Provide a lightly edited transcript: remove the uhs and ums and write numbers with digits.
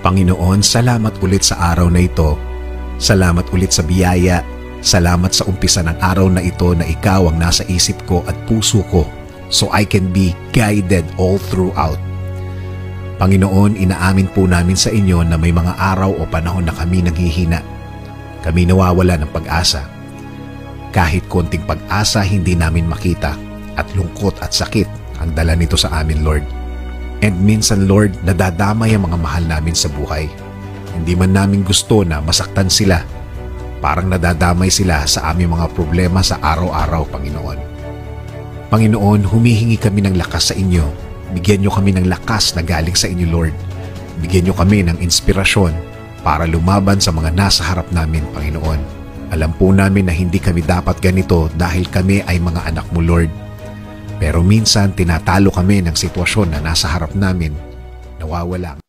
Panginoon, salamat ulit sa araw na ito. Salamat ulit sa biyaya. Salamat sa umpisa ng araw na ito na ikaw ang nasa isip ko at puso ko so I can be guided all throughout. Panginoon, inaamin po namin sa inyo na may mga araw o panahon na kami naghihina. Kami nawawala ng pag-asa. Kahit konting pag-asa hindi namin makita at lungkot at sakit ang dala nito sa amin, Lord. And minsan, Lord, nadadamay ang mga mahal namin sa buhay. Hindi man namin gusto na masaktan sila. Parang nadadamay sila sa aming mga problema sa araw-araw, Panginoon. Panginoon, humihingi kami ng lakas sa inyo. Bigyan niyo kami ng lakas na galing sa inyo, Lord. Bigyan niyo kami ng inspirasyon para lumaban sa mga nasa harap namin, Panginoon. Alam po namin na hindi kami dapat ganito dahil kami ay mga anak mo, Lord. Pero minsan tinatalo kami ng sitwasyon na nasa harap namin, nawawala.